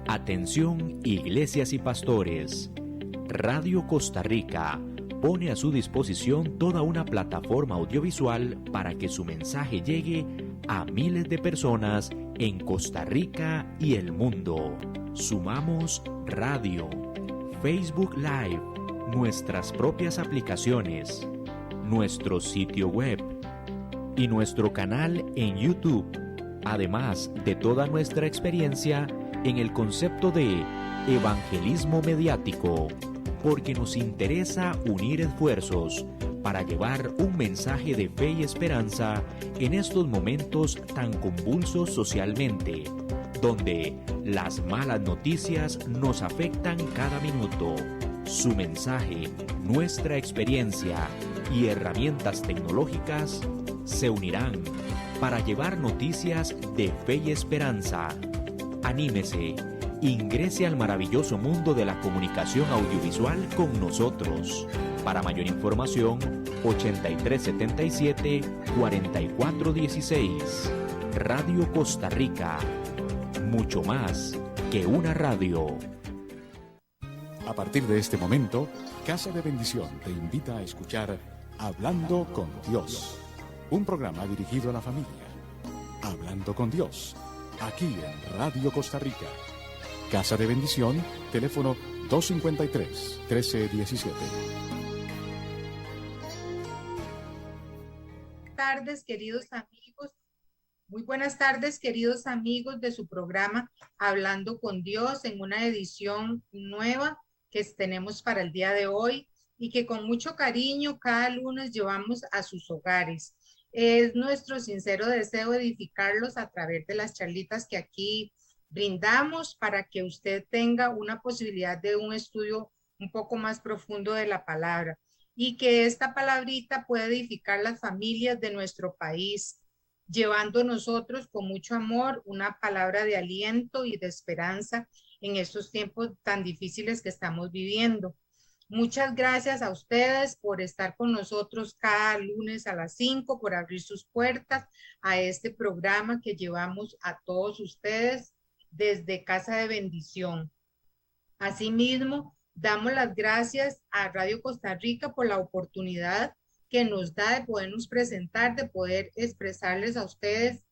Atención, iglesias y pastores. Radio Costa Rica pone a su disposición toda una plataforma audiovisual para que su mensaje llegue a miles de personas en Costa Rica y el mundo. Sumamos radio, Facebook Live, nuestras propias aplicaciones, nuestro sitio web y nuestro canal en YouTube, además de toda nuestra experiencia en el concepto de evangelismo mediático, porque nos interesa unir esfuerzos para llevar un mensaje de fe y esperanza en estos momentos tan convulsos socialmente, donde las malas noticias nos afectan cada minuto. Su mensaje, nuestra experiencia y herramientas tecnológicas se unirán para llevar noticias de fe y esperanza. Anímese, ingrese al maravilloso mundo de la comunicación audiovisual con nosotros. Para mayor información, 8377-4416. Radio Costa Rica. Mucho más que una radio. A partir de este momento, Casa de Bendición te invita a escuchar Hablando con Dios, un programa dirigido a la familia. Hablando con Dios, aquí en Radio Costa Rica. Casa de Bendición, teléfono 253-1317. Buenas tardes, queridos amigos. Muy buenas tardes, queridos amigos de su programa Hablando con Dios, en una edición nueva que tenemos para el día de hoy y que con mucho cariño cada lunes llevamos a sus hogares. Es nuestro sincero deseo edificarlos a través de las charlitas que aquí brindamos para que usted tenga una posibilidad de un estudio un poco más profundo de la palabra y que esta palabrita pueda edificar las familias de nuestro país, llevando nosotros con mucho amor una palabra de aliento y de esperanza en estos tiempos tan difíciles que estamos viviendo. Muchas gracias a ustedes por estar con nosotros cada lunes a las 5, por abrir sus puertas a este programa que llevamos a todos ustedes desde Casa de Bendición. Asimismo, damos las gracias a Radio Costa Rica por la oportunidad que nos da de podernos presentar, de poder expresarles a ustedes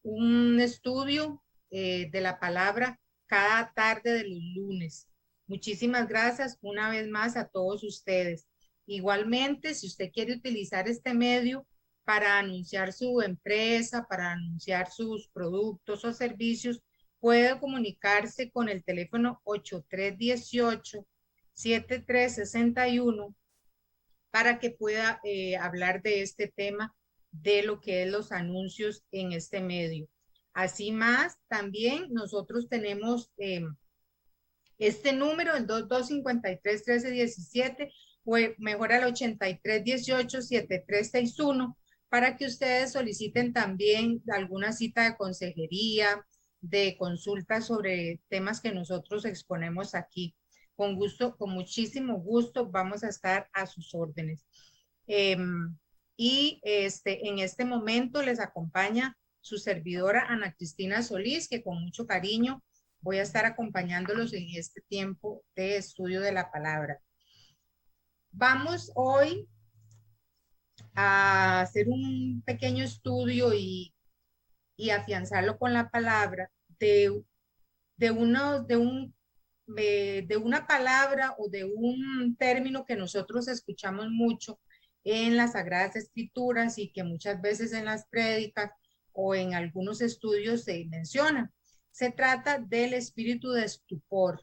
un estudio de la palabra cada tarde de los lunes. Muchísimas gracias una vez más a todos ustedes. Igualmente, si usted quiere utilizar este medio para anunciar su empresa, para anunciar sus productos o servicios, puede comunicarse con el teléfono 8318-7361 para que pueda hablar de este tema, de lo que es los anuncios en este medio. Así más, también nosotros tenemos este número, el 2253-1317, o mejor al 8318-7361, para que ustedes soliciten también alguna cita de consejería, de consulta sobre temas que nosotros exponemos aquí. Con gusto, con muchísimo gusto, vamos a estar a sus órdenes. En este momento les acompaña su servidora Ana Cristina Solís, que con mucho cariño voy a estar acompañándolos en este tiempo de estudio de la palabra. Vamos hoy a hacer un pequeño estudio y afianzarlo con la palabra de una palabra o de un término que nosotros escuchamos mucho en las Sagradas Escrituras y que muchas veces en las prédicas o en algunos estudios se menciona. Se trata del espíritu de estupor.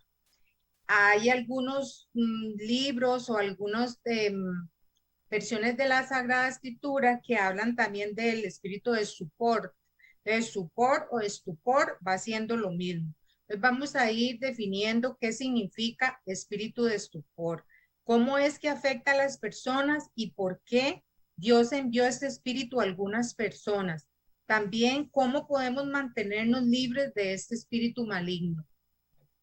Hay algunos libros o algunas versiones de la Sagrada Escritura que hablan también del espíritu de estupor. De estupor o estupor va siendo lo mismo. Entonces vamos a ir definiendo qué significa espíritu de estupor, cómo es que afecta a las personas y por qué Dios envió este espíritu a algunas personas. También cómo podemos mantenernos libres de este espíritu maligno.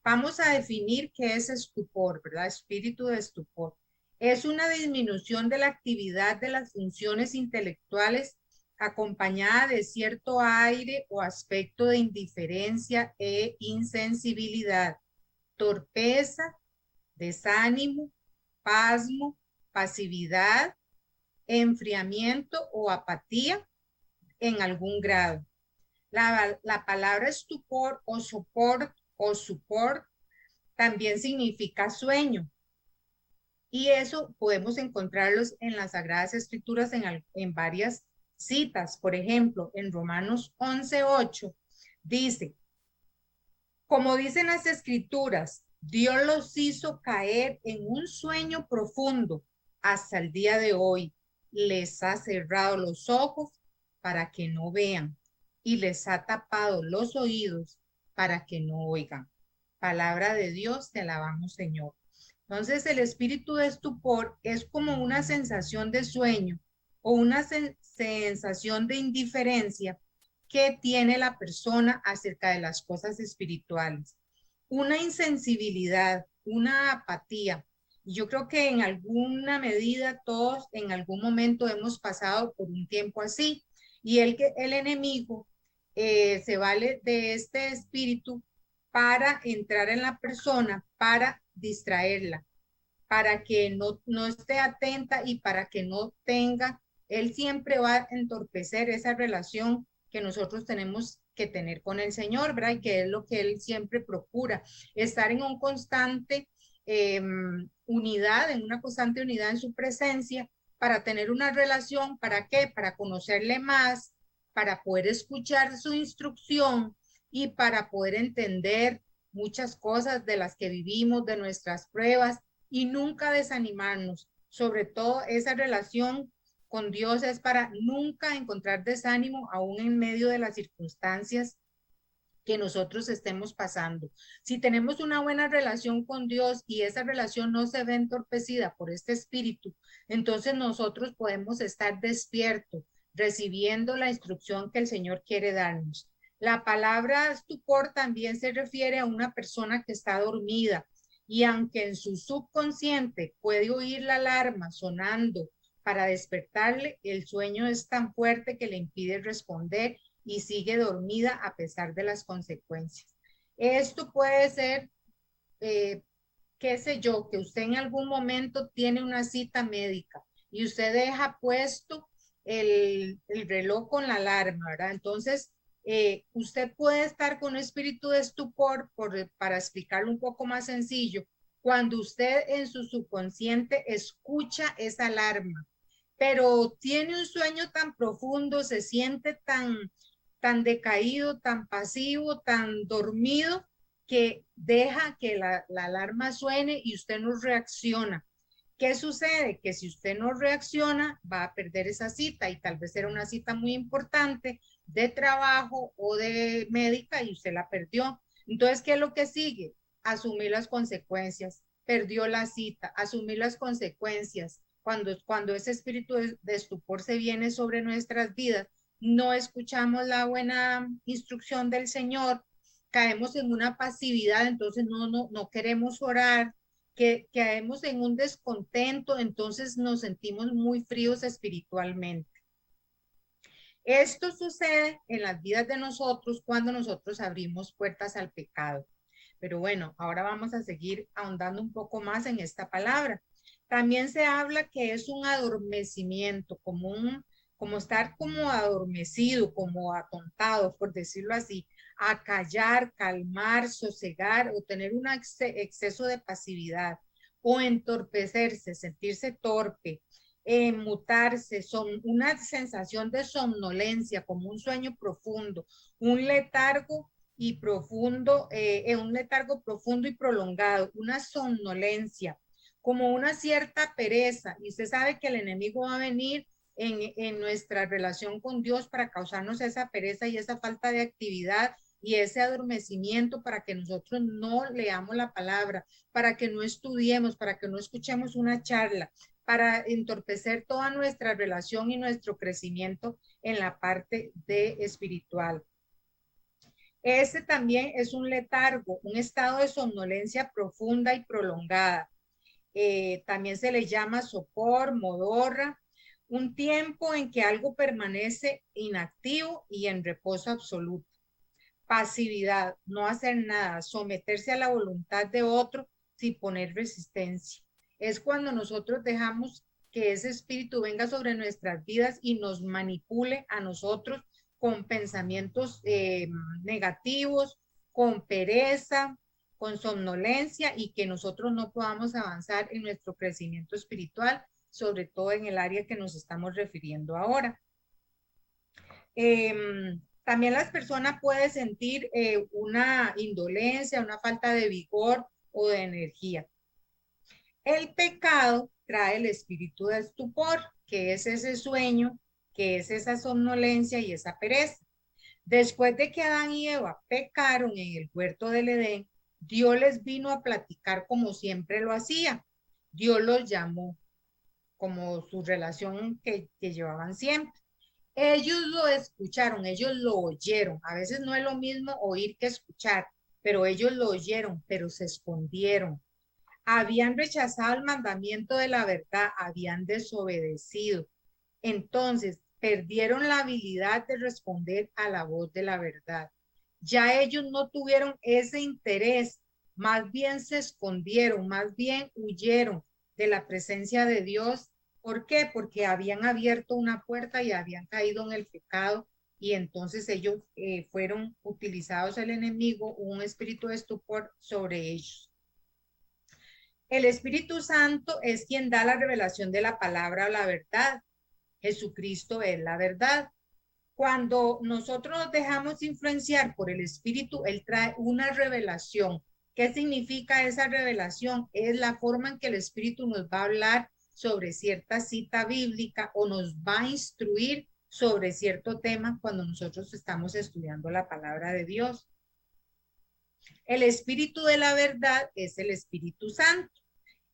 Vamos a definir qué es estupor, ¿verdad? Espíritu de estupor. Es una disminución de la actividad de las funciones intelectuales acompañada de cierto aire o aspecto de indiferencia e insensibilidad, torpeza, desánimo, pasmo, pasividad, enfriamiento o apatía en algún grado. La palabra estupor o support también significa sueño. Y eso podemos encontrarlos en las Sagradas Escrituras en varias citas. Por ejemplo, en Romanos 11:8 dice, como dicen las Escrituras, Dios los hizo caer en un sueño profundo hasta el día de hoy. Les ha cerrado los ojos para que no vean y les ha tapado los oídos para que no oigan. Palabra de Dios, te alabamos, Señor. Entonces, el espíritu de estupor es como una sensación de sueño o una sensación de indiferencia que tiene la persona acerca de las cosas espirituales. Una insensibilidad, una apatía. Yo creo que en alguna medida todos en algún momento hemos pasado por un tiempo así, y el enemigo se vale de este espíritu para entrar en la persona, para distraerla, para que no esté atenta y para que no tenga, él siempre va a entorpecer esa relación que nosotros tenemos que tener con el Señor, ¿verdad? Y que es lo que él siempre procura, estar en un constante unidad, en una constante unidad en su presencia, para tener una relación, ¿para qué? Para conocerle más, para poder escuchar su instrucción y para poder entender muchas cosas de las que vivimos, de nuestras pruebas, y nunca desanimarnos. Sobre todo esa relación con Dios es para nunca encontrar desánimo, aún en medio de las circunstancias que nosotros estemos pasando. Si tenemos una buena relación con Dios y esa relación no se ve entorpecida por este espíritu, entonces nosotros podemos estar despiertos, recibiendo la instrucción que el Señor quiere darnos. La palabra estupor también se refiere a una persona que está dormida, y aunque en su subconsciente puede oír la alarma sonando para despertarle, el sueño es tan fuerte que le impide responder y sigue dormida a pesar de las consecuencias. Esto puede ser, qué sé yo, que usted en algún momento tiene una cita médica y usted deja puesto el reloj con la alarma, ¿verdad? Entonces, usted puede estar con un espíritu de estupor, para explicarlo un poco más sencillo, cuando usted en su subconsciente escucha esa alarma, pero tiene un sueño tan profundo, se siente tan decaído, tan pasivo, tan dormido, que deja que la alarma suene y usted no reacciona. ¿Qué sucede? Que si usted no reacciona, va a perder esa cita, y tal vez era una cita muy importante de trabajo o de médica y usted la perdió. Entonces, ¿qué es lo que sigue? Asumir las consecuencias. Perdió la cita, asumir las consecuencias. Cuando ese espíritu de estupor se viene sobre nuestras vidas, no escuchamos la buena instrucción del Señor, caemos en una pasividad, entonces no queremos orar, que caemos en un descontento, entonces nos sentimos muy fríos espiritualmente. Esto sucede en las vidas de nosotros cuando nosotros abrimos puertas al pecado. Pero bueno, ahora vamos a seguir ahondando un poco más en esta palabra. También se habla que es un adormecimiento, como estar como adormecido, como atontado, por decirlo así, acallar, calmar, sosegar o tener un exceso de pasividad o entorpecerse, sentirse torpe, mutarse, son una sensación de somnolencia, como un sueño profundo, un letargo y profundo, un letargo profundo y prolongado, una somnolencia, como una cierta pereza. Y usted sabe que el enemigo va a venir en nuestra relación con Dios para causarnos esa pereza y esa falta de actividad y ese adormecimiento, para que nosotros no leamos la palabra, para que no estudiemos, para que no escuchemos una charla, para entorpecer toda nuestra relación y nuestro crecimiento en la parte de espiritual. Ese también es un letargo, un estado de somnolencia profunda y prolongada. También se le llama sopor, modorra, un tiempo en que algo permanece inactivo y en reposo absoluto. Pasividad, no hacer nada, someterse a la voluntad de otro sin poner resistencia. Es cuando nosotros dejamos que ese espíritu venga sobre nuestras vidas y nos manipule a nosotros con pensamientos negativos, con pereza, con somnolencia, y que nosotros no podamos avanzar en nuestro crecimiento espiritual, sobre todo en el área que nos estamos refiriendo ahora. También las personas pueden sentir una indolencia, una falta de vigor o de energía. El pecado trae el espíritu de estupor, que es ese sueño, que es esa somnolencia y esa pereza. Después de que Adán y Eva pecaron en el huerto del Edén, Dios les vino a platicar como siempre lo hacía. Dios los llamó como su relación que llevaban siempre. Ellos lo escucharon, ellos lo oyeron. A veces no es lo mismo oír que escuchar, pero ellos lo oyeron, pero se escondieron. Habían rechazado el mandamiento de la verdad, habían desobedecido. Entonces, perdieron la habilidad de responder a la voz de la verdad. Ya ellos no tuvieron ese interés, más bien se escondieron, más bien huyeron de la presencia de Dios. ¿Por qué? Porque habían abierto una puerta y habían caído en el pecado, y entonces ellos fueron utilizados el enemigo, un espíritu de estupor sobre ellos. El Espíritu Santo es quien da la revelación de la palabra o la verdad. Jesucristo es la verdad. Cuando nosotros nos dejamos influenciar por el Espíritu, Él trae una revelación. ¿Qué significa esa revelación? Es la forma en que el Espíritu nos va a hablar sobre cierta cita bíblica o nos va a instruir sobre cierto tema cuando nosotros estamos estudiando la palabra de Dios. El Espíritu de la verdad es el Espíritu Santo.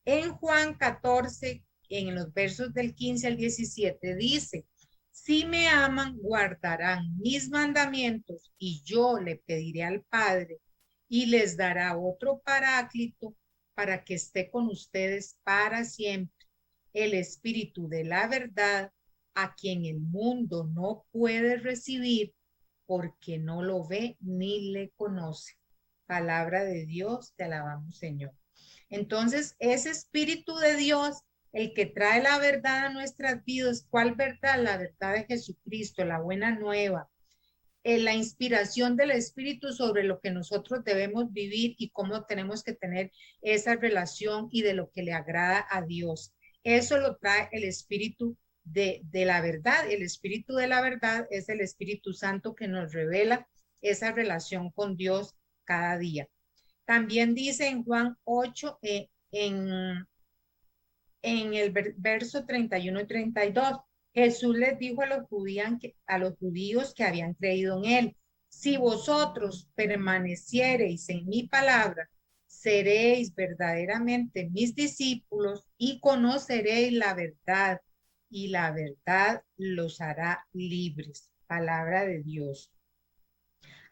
En Juan 14, en los versos del 15 al 17, dice: si me aman, guardarán mis mandamientos, y yo le pediré al Padre, y les dará otro paráclito para que esté con ustedes para siempre, el Espíritu de la verdad, a quien el mundo no puede recibir porque no lo ve ni le conoce. Palabra de Dios, te alabamos, Señor. Entonces, ese Espíritu de Dios, el que trae la verdad a nuestras vidas. ¿Cuál verdad? La verdad de Jesucristo, la buena nueva, la inspiración del Espíritu sobre lo que nosotros debemos vivir y cómo tenemos que tener esa relación y de lo que le agrada a Dios. Eso lo trae el Espíritu de la verdad. El Espíritu de la verdad es el Espíritu Santo que nos revela esa relación con Dios cada día. También dice en Juan 8, en el verso 31 y 32, Jesús les dijo a los judíos que habían creído en él: si vosotros permaneciereis en mi palabra, seréis verdaderamente mis discípulos y conoceréis la verdad, y la verdad los hará libres. Palabra de Dios.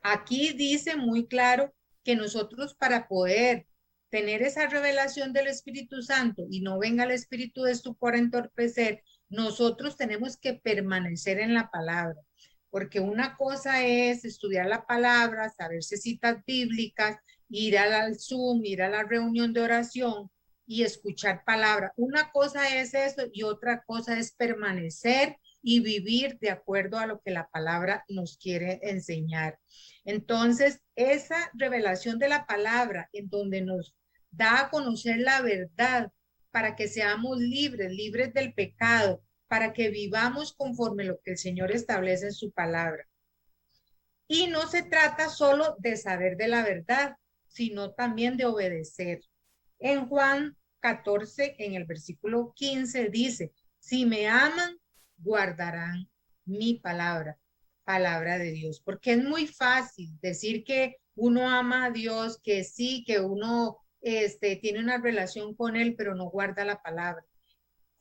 Aquí dice muy claro que nosotros, para poder tener esa revelación del Espíritu Santo y no venga el espíritu de estupor a entorpecer, nosotros tenemos que permanecer en la palabra. Porque una cosa es estudiar la palabra, saberse citas bíblicas, ir al Zoom, ir a la reunión de oración y escuchar palabra. Una cosa es eso y otra cosa es permanecer y vivir de acuerdo a lo que la palabra nos quiere enseñar. Entonces, esa revelación de la palabra, en donde nos da a conocer la verdad para que seamos libres, libres del pecado, para que vivamos conforme lo que el Señor establece en su palabra. Y no se trata solo de saber de la verdad, sino también de obedecer. En Juan 14, en el versículo 15, dice: si me aman, guardarán mi palabra. Palabra de Dios. Porque es muy fácil decir que uno ama a Dios, que sí, que uno tiene una relación con Él, pero no guarda la palabra.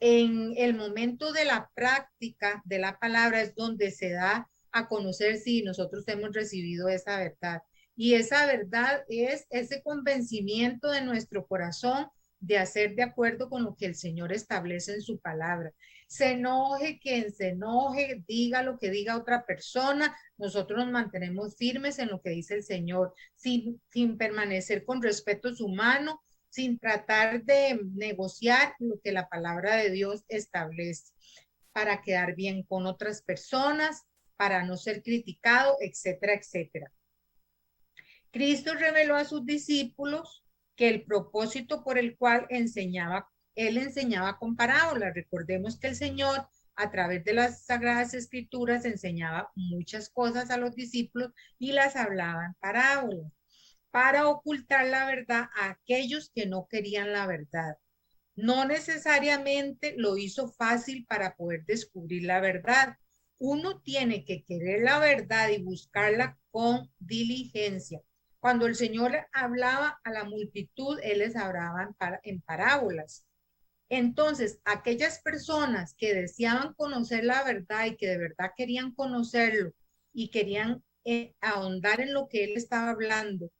En el momento de la práctica de la palabra es donde se da a conocer si nosotros hemos recibido esa verdad. Y esa verdad es ese convencimiento de nuestro corazón de hacer de acuerdo con lo que el Señor establece en su palabra. se enoje quien se enoje, diga lo que diga otra persona, nosotros nos mantenemos firmes en lo que dice el Señor, sin permanecer con respetos humanos, sin tratar de negociar lo que la palabra de Dios establece para quedar bien con otras personas, para no ser criticado, etcétera, etcétera. Cristo reveló a sus discípulos que el propósito por el cual él enseñaba con parábolas. Recordemos que el Señor, a través de las Sagradas Escrituras, enseñaba muchas cosas a los discípulos y las hablaba en parábolas, para ocultar la verdad a aquellos que no querían la verdad. No necesariamente lo hizo fácil para poder descubrir la verdad. Uno tiene que querer la verdad y buscarla con diligencia. Cuando el Señor hablaba a la multitud, Él les hablaba en parábolas. Entonces, aquellas personas que deseaban conocer la verdad y que de verdad querían conocerlo y querían ahondar en lo que Él estaba hablando,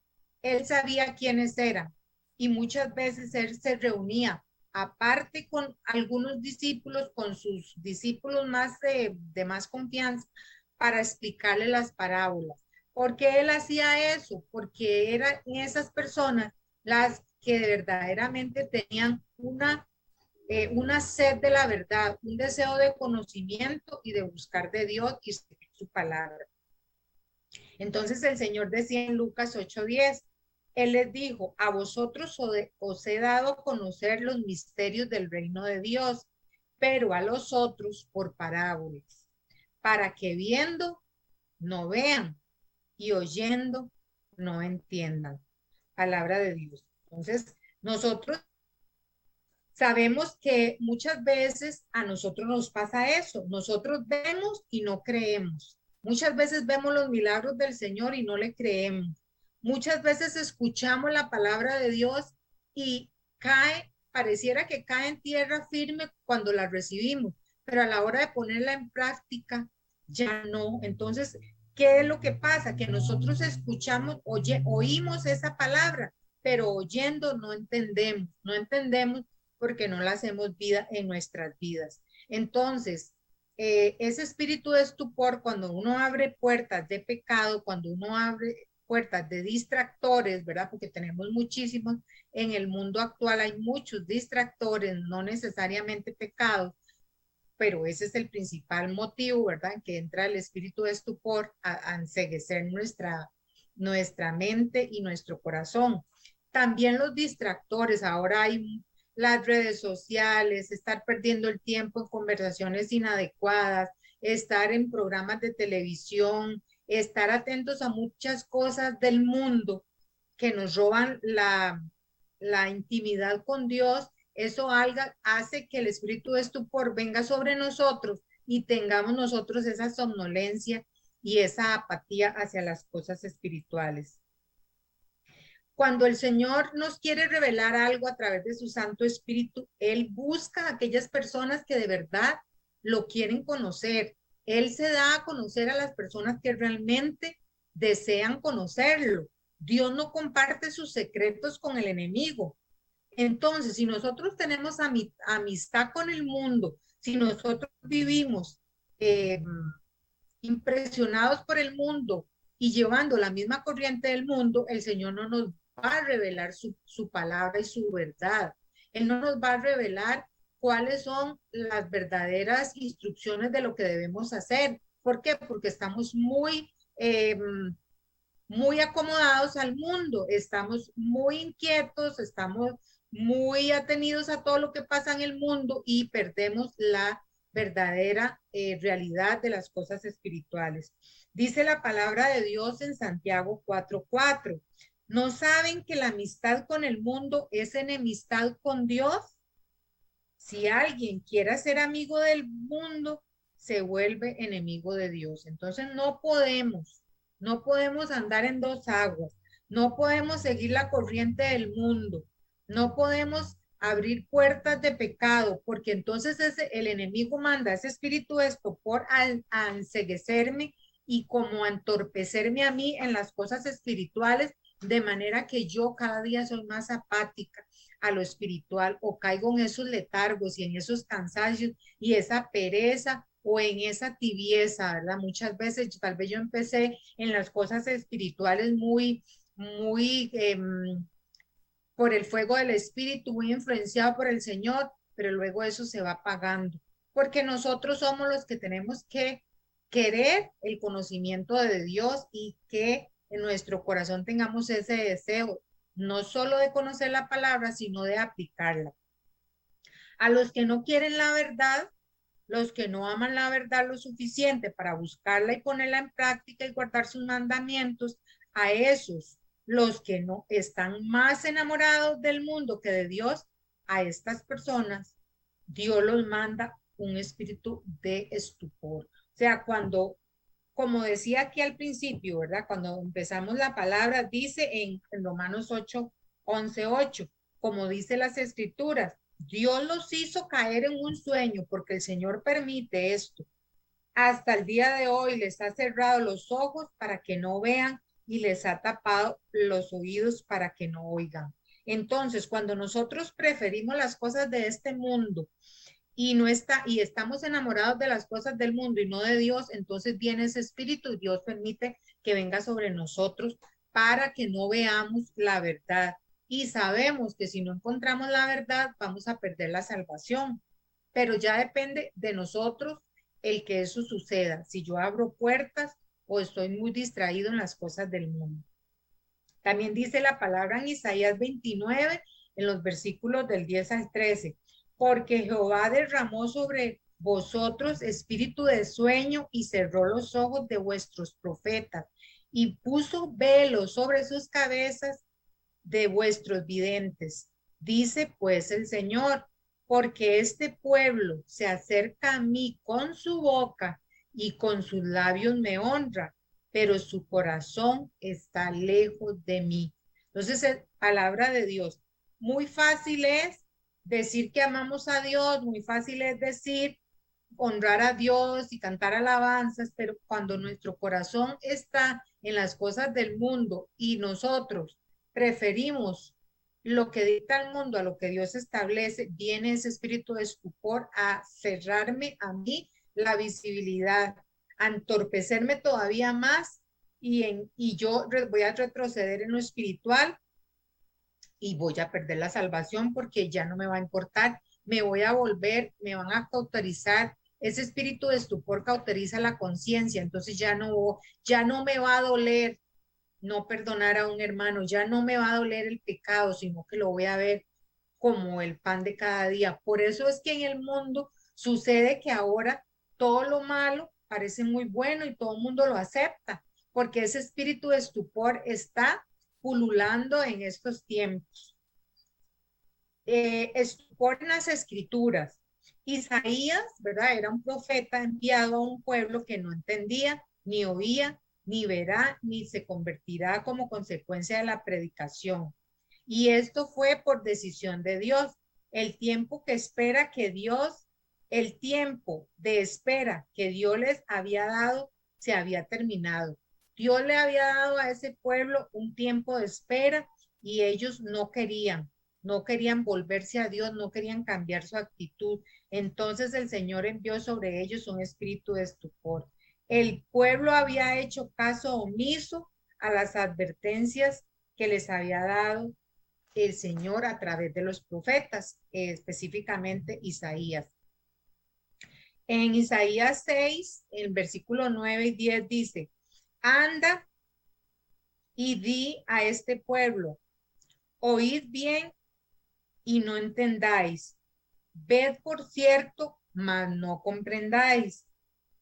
Él sabía quiénes eran y muchas veces Él se reunía aparte con algunos discípulos, con sus discípulos más de más confianza, para explicarle las parábolas. ¿Por qué él hacía eso? Porque eran esas personas las que verdaderamente tenían una sed de la verdad, un deseo de conocimiento y de buscar de Dios y su palabra. Entonces el Señor decía en Lucas 8:10, Él les dijo, a vosotros os he dado a conocer los misterios del reino de Dios, pero a los otros por parábolas, para que viendo no vean y oyendo no entiendan. Palabra de Dios. Entonces, nosotros sabemos que muchas veces a nosotros nos pasa eso. Nosotros vemos y no creemos. Muchas veces vemos los milagros del Señor y no le creemos. Muchas veces escuchamos la palabra de Dios y pareciera que cae en tierra firme cuando la recibimos, pero a la hora de ponerla en práctica, ya no. Entonces, ¿qué es lo que pasa? Que nosotros escuchamos, oímos esa palabra, pero oyendo no entendemos porque no la hacemos vida en nuestras vidas. Entonces, ese espíritu de estupor, cuando uno abre puertas de pecado, cuando uno abre puertas de distractores, ¿verdad? Porque tenemos muchísimos en el mundo actual, hay muchos distractores, no necesariamente pecados, pero ese es el principal motivo, ¿verdad? Que entra el espíritu de estupor a enceguecer nuestra mente y nuestro corazón. También los distractores, ahora hay las redes sociales, estar perdiendo el tiempo en conversaciones inadecuadas, estar en programas de televisión, estar atentos a muchas cosas del mundo que nos roban la intimidad con Dios. Eso hace que el espíritu de estupor venga sobre nosotros y tengamos nosotros esa somnolencia y esa apatía hacia las cosas espirituales. Cuando el Señor nos quiere revelar algo a través de su Santo Espíritu, Él busca a aquellas personas que de verdad lo quieren conocer. Él se da a conocer a las personas que realmente desean conocerlo. Dios no comparte sus secretos con el enemigo. Entonces, si nosotros tenemos amistad con el mundo, si nosotros vivimos impresionados por el mundo y llevando la misma corriente del mundo, el Señor no nos va a revelar su palabra y su verdad. Él no nos va a revelar cuáles son las verdaderas instrucciones de lo que debemos hacer. ¿Por qué? Porque estamos muy acomodados al mundo, estamos muy inquietos, estamos muy atenidos a todo lo que pasa en el mundo y perdemos la verdadera realidad de las cosas espirituales. Dice la palabra de Dios en Santiago 4:4. ¿No saben que la amistad con el mundo es enemistad con Dios? Si alguien quiere ser amigo del mundo, se vuelve enemigo de Dios. Entonces no podemos andar en dos aguas, no podemos seguir la corriente del mundo, no podemos abrir puertas de pecado, porque entonces el enemigo manda ese espíritu de estupor a enceguecerme y como a entorpecerme a mí en las cosas espirituales de manera que yo cada día soy más apática a lo espiritual o caigo en esos letargos y en esos cansancios y esa pereza o en esa tibieza, ¿verdad? Muchas veces, tal vez yo empecé en las cosas espirituales muy por el fuego del Espíritu, muy influenciado por el Señor, pero luego eso se va apagando, porque nosotros somos los que tenemos que querer el conocimiento de Dios y que en nuestro corazón tengamos ese deseo, no solo de conocer la palabra, sino de aplicarla. A los que no quieren la verdad, los que no aman la verdad lo suficiente para buscarla y ponerla en práctica y guardar sus mandamientos, a esos, los que no están más enamorados del mundo que de Dios, a estas personas, Dios los manda un espíritu de estupor. O sea, cuando, como decía aquí al principio, ¿verdad? Cuando empezamos la palabra, dice en Romanos 8, 11, 8, como dice las escrituras, Dios los hizo caer en un sueño porque el Señor permite esto. Hasta el día de hoy les ha cerrado los ojos para que no vean y les ha tapado los oídos para que no oigan. Entonces, cuando nosotros preferimos las cosas de este mundo y estamos enamorados de las cosas del mundo y no de Dios, entonces viene ese espíritu y Dios permite que venga sobre nosotros para que no veamos la verdad. Y sabemos que si no encontramos la verdad, vamos a perder la salvación. Pero ya depende de nosotros el que eso suceda. Si yo abro puertas o estoy muy distraído en las cosas del mundo. También dice la palabra en Isaías 29, en los versículos del 10 al 13, porque Jehová derramó sobre vosotros espíritu de sueño y cerró los ojos de vuestros profetas y puso velo sobre sus cabezas de vuestros videntes. Dice pues el Señor, porque este pueblo se acerca a mí con su boca y con sus labios me honra, pero su corazón está lejos de mí. Entonces, es palabra de Dios. Muy fácil es decir que amamos a Dios, muy fácil es decir honrar a Dios y cantar alabanzas, pero cuando nuestro corazón está en las cosas del mundo y nosotros preferimos lo que dicta el mundo a lo que Dios establece, viene ese espíritu de estupor a cerrarme a mí la visibilidad, a entorpecerme todavía más y yo voy a retroceder en lo espiritual y voy a perder la salvación porque ya no me va a importar, me voy a volver, me van a cauterizar, ese espíritu de estupor cauteriza la conciencia, entonces ya no me va a doler no perdonar a un hermano, ya no me va a doler el pecado, sino que lo voy a ver como el pan de cada día. Por eso es que en el mundo sucede que ahora todo lo malo parece muy bueno y todo el mundo lo acepta, porque ese espíritu de estupor está pululando en estos tiempos. Estupor en las escrituras. Isaías, ¿verdad? Era un profeta enviado a un pueblo que no entendía, ni oía, ni verá, ni se convertirá como consecuencia de la predicación. Y esto fue por decisión de Dios. El tiempo que espera que Dios, el tiempo de espera que Dios les había dado, se había terminado. Dios le había dado a ese pueblo un tiempo de espera y ellos no querían volverse a Dios, no querían cambiar su actitud. Entonces el Señor envió sobre ellos un espíritu de estupor. El pueblo había hecho caso omiso a las advertencias que les había dado el Señor a través de los profetas, específicamente Isaías. En Isaías 6, el versículo 9 y 10 dice, anda y di a este pueblo, oíd bien y no entendáis, ved por cierto, mas no comprendáis,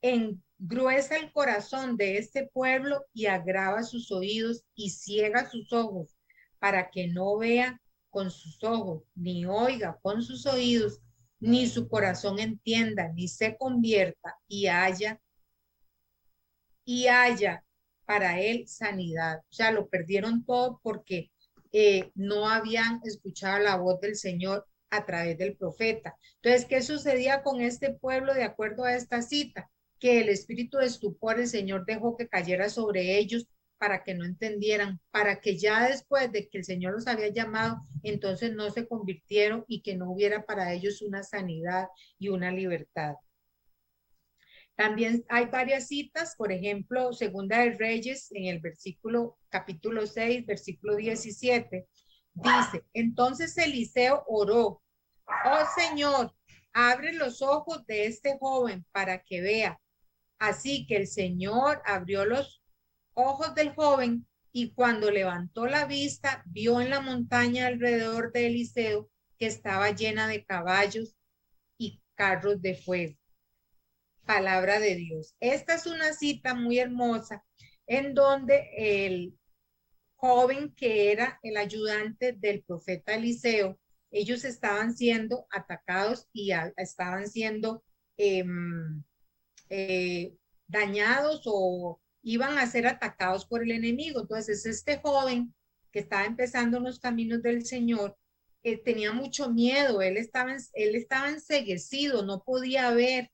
engruesa el corazón de este pueblo y agrava sus oídos y ciega sus ojos, para que no vea con sus ojos, ni oiga con sus oídos, ni su corazón entienda, ni se convierta y haya para él sanidad. O sea, lo perdieron todo porque no habían escuchado la voz del Señor a través del profeta. Entonces, ¿qué sucedía con este pueblo de acuerdo a esta cita? Que el espíritu de estupor el Señor dejó que cayera sobre ellos para que no entendieran, para que ya después de que el Señor los había llamado, entonces no se convirtieron y que no hubiera para ellos una sanidad y una libertad. También hay varias citas, por ejemplo, Segunda de Reyes, en el capítulo 6, versículo 17, dice, entonces Eliseo oró, oh Señor, abre los ojos de este joven para que vea. Así que el Señor abrió los ojos del joven y cuando levantó la vista, vio en la montaña alrededor de Eliseo que estaba llena de caballos y carros de fuego. Palabra de Dios. Esta es una cita muy hermosa en donde el joven que era el ayudante del profeta Eliseo, ellos estaban siendo atacados y estaban siendo dañados o iban a ser atacados por el enemigo. Entonces este joven que estaba empezando en los caminos del Señor, tenía mucho miedo, él estaba enceguecido, no podía ver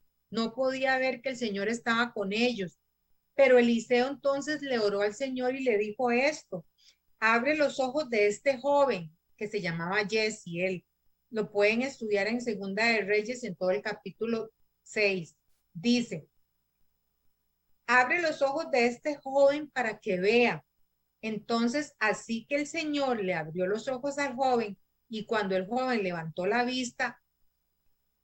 que el Señor estaba con ellos. Pero Eliseo entonces le oró al Señor y le dijo esto, abre los ojos de este joven que se llamaba Jesiel. Lo pueden estudiar en Segunda de Reyes en todo el capítulo 6. Dice, abre los ojos de este joven para que vea. Entonces, así que el Señor le abrió los ojos al joven y cuando el joven levantó la vista,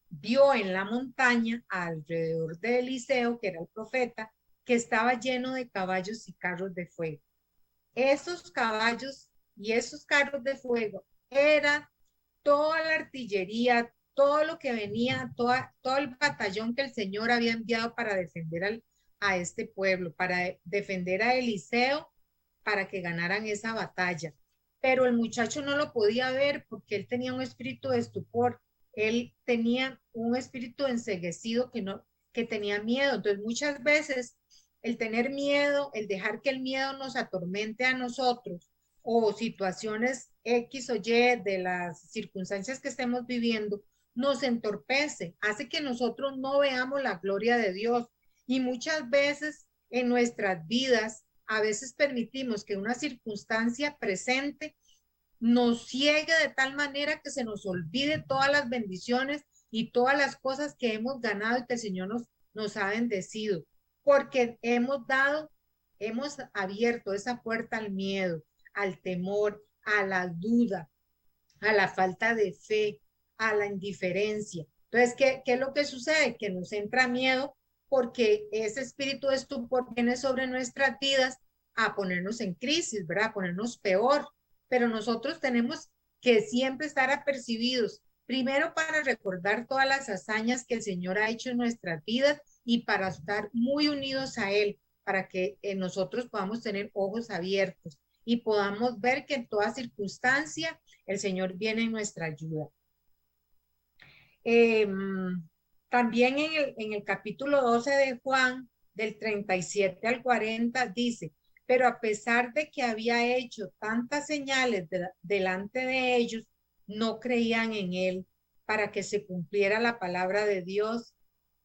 vio en la montaña alrededor de Eliseo, que era el profeta, que estaba lleno de caballos y carros de fuego. Esos caballos y esos carros de fuego eran toda la artillería, todo lo que venía, todo el batallón que el Señor había enviado para defender a este pueblo, para defender a Eliseo, para que ganaran esa batalla. Pero el muchacho no lo podía ver porque él tenía un espíritu de estupor, él tenía un espíritu enceguecido que tenía miedo. Entonces muchas veces el tener miedo, el dejar que el miedo nos atormente a nosotros o situaciones X o Y de las circunstancias que estemos viviendo, nos entorpece, hace que nosotros no veamos la gloria de Dios. Y muchas veces en nuestras vidas, a veces permitimos que una circunstancia presente nos ciegue de tal manera que se nos olvide todas las bendiciones y todas las cosas que hemos ganado y que el Señor nos ha bendecido, porque hemos abierto esa puerta al miedo, al temor, a la duda, a la falta de fe, a la indiferencia. Entonces, ¿qué es lo que sucede? Que nos entra miedo porque ese espíritu de estupor viene sobre nuestras vidas a ponernos en crisis, ¿verdad? A ponernos peor. Pero nosotros tenemos que siempre estar apercibidos, primero para recordar todas las hazañas que el Señor ha hecho en nuestras vidas y para estar muy unidos a Él, para que nosotros podamos tener ojos abiertos y podamos ver que en toda circunstancia el Señor viene en nuestra ayuda. También en el capítulo 12 de Juan, del 37 al 40, dice, pero a pesar de que había hecho tantas señales delante de ellos, no creían en él para que se cumpliera la palabra de Dios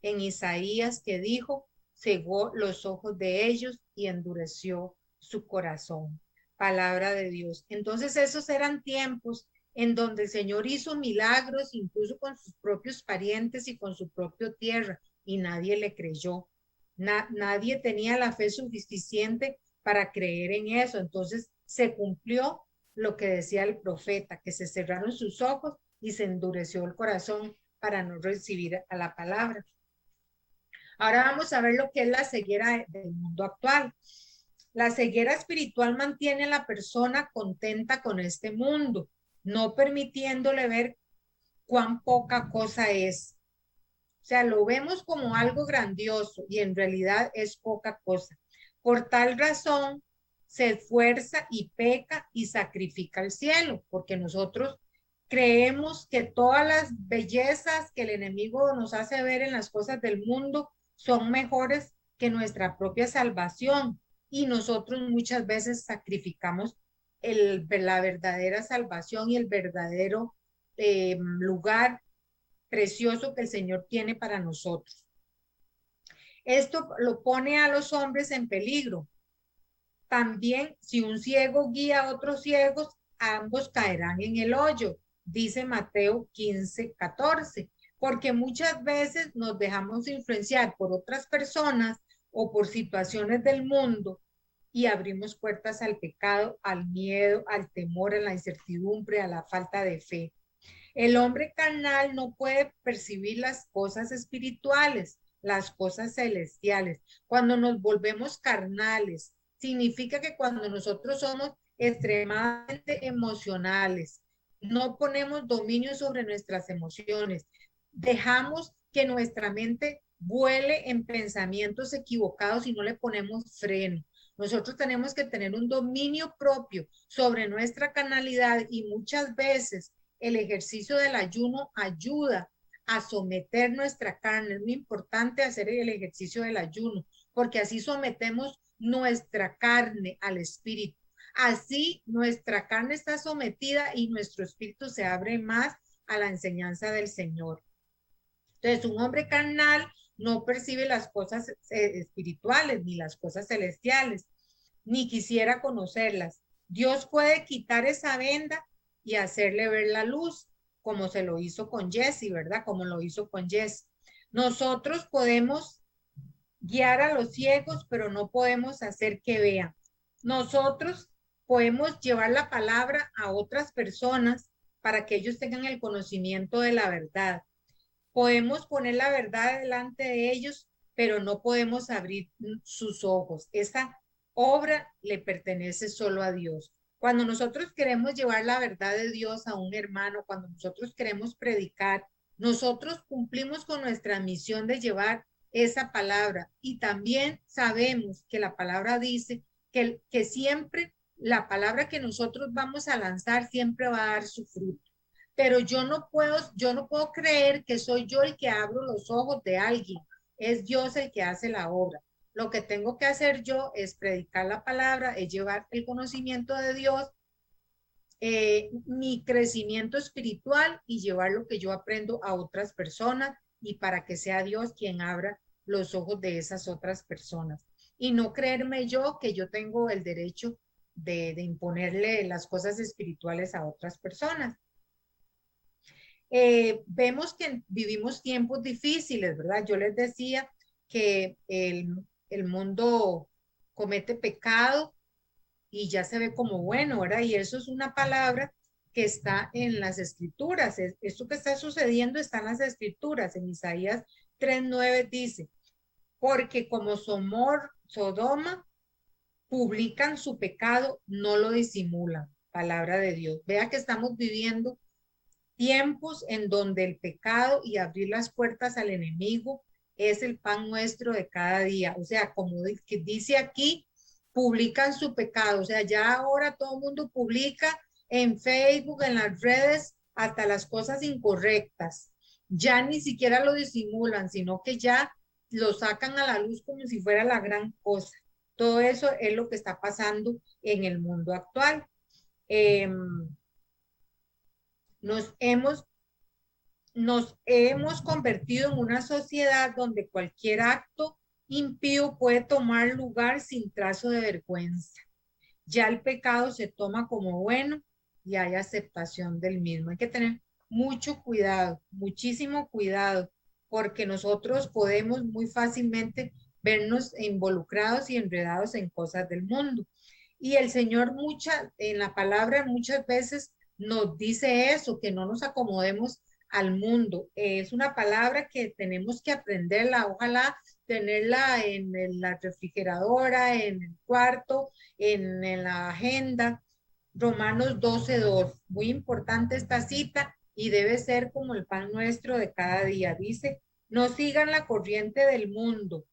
en Isaías que dijo, cegó los ojos de ellos y endureció su corazón. Palabra de Dios. Entonces esos eran tiempos en donde el Señor hizo milagros incluso con sus propios parientes y con su propia tierra y nadie le creyó. Nadie tenía la fe suficiente para creer en eso. Entonces se cumplió lo que decía el profeta, que se cerraron sus ojos y se endureció el corazón para no recibir a la palabra. Ahora vamos a ver lo que es la ceguera del mundo actual. La ceguera espiritual mantiene a la persona contenta con este mundo, no permitiéndole ver cuán poca cosa es. O sea, lo vemos como algo grandioso y en realidad es poca cosa. Por tal razón, se esfuerza y peca y sacrifica el cielo, porque nosotros creemos que todas las bellezas que el enemigo nos hace ver en las cosas del mundo son mejores que nuestra propia salvación. Y nosotros muchas veces sacrificamos la verdadera salvación y el verdadero lugar precioso que el Señor tiene para nosotros. Esto lo pone a los hombres en peligro, También, si un ciego guía a otros ciegos, ambos caerán en el hoyo, dice Mateo 15:14, porque muchas veces nos dejamos influenciar por otras personas o por situaciones del mundo y abrimos puertas al pecado, al miedo, al temor, a la incertidumbre, a la falta de fe. El hombre carnal no puede percibir las cosas espirituales, las cosas celestiales. Cuando nos volvemos carnales, significa que cuando nosotros somos extremadamente emocionales, no ponemos dominio sobre nuestras emociones, dejamos que nuestra mente vuele en pensamientos equivocados y no le ponemos freno. Nosotros tenemos que tener un dominio propio sobre nuestra carnalidad y muchas veces el ejercicio del ayuno ayuda a someter nuestra carne. Es muy importante hacer el ejercicio del ayuno, porque así sometemos nuestra carne al espíritu. Así nuestra carne está sometida y nuestro espíritu se abre más a la enseñanza del Señor. Entonces, un hombre carnal no percibe las cosas espirituales ni las cosas celestiales, ni quisiera conocerlas. Dios puede quitar esa venda y hacerle ver la luz, como se lo hizo con Jesse, ¿verdad? Como lo hizo con Jesse. Nosotros podemos guiar a los ciegos, pero no podemos hacer que vean. Nosotros podemos llevar la palabra a otras personas para que ellos tengan el conocimiento de la verdad. Podemos poner la verdad delante de ellos, pero no podemos abrir sus ojos. Esa obra le pertenece solo a Dios. Cuando nosotros queremos llevar la verdad de Dios a un hermano, cuando nosotros queremos predicar, nosotros cumplimos con nuestra misión de llevar esa palabra. Y también sabemos que la palabra dice que siempre la palabra que nosotros vamos a lanzar siempre va a dar su fruto. Pero yo no puedo creer que soy yo el que abro los ojos de alguien. Es Dios el que hace la obra. Lo que tengo que hacer yo es predicar la palabra, es llevar el conocimiento de Dios, mi crecimiento espiritual y llevar lo que yo aprendo a otras personas y para que sea Dios quien abra los ojos de esas otras personas. Y no creerme yo que yo tengo el derecho de imponerle las cosas espirituales a otras personas. Vemos que vivimos tiempos difíciles, ¿verdad? Yo les decía que el mundo comete pecado y ya se ve como bueno, ¿verdad? Y eso es una palabra que está en las escrituras. Esto que está sucediendo está en las escrituras. En Isaías 3:9 dice, porque como Sodoma publican su pecado, no lo disimulan. Palabra de Dios. Vea que estamos viviendo tiempos en donde el pecado y abrir las puertas al enemigo es el pan nuestro de cada día. O sea, como dice aquí, publican su pecado. O sea, ya ahora todo el mundo publica en Facebook, en las redes, hasta las cosas incorrectas. Ya ni siquiera lo disimulan, sino que ya lo sacan a la luz como si fuera la gran cosa. Todo eso es lo que está pasando en el mundo actual. Nos hemos convertido en una sociedad donde cualquier acto impío puede tomar lugar sin trazo de vergüenza. Ya el pecado se toma como bueno y hay aceptación del mismo. Hay que tener mucho cuidado, muchísimo cuidado, porque nosotros podemos muy fácilmente vernos involucrados y enredados en cosas del mundo. Y el Señor en la palabra muchas veces nos dice eso, que no nos acomodemos al mundo. Es una palabra que tenemos que aprenderla, ojalá tenerla en la refrigeradora, en el cuarto, en la agenda. Romanos 12:2, muy importante esta cita y debe ser como el pan nuestro de cada día. Dice, no sigan la corriente del mundo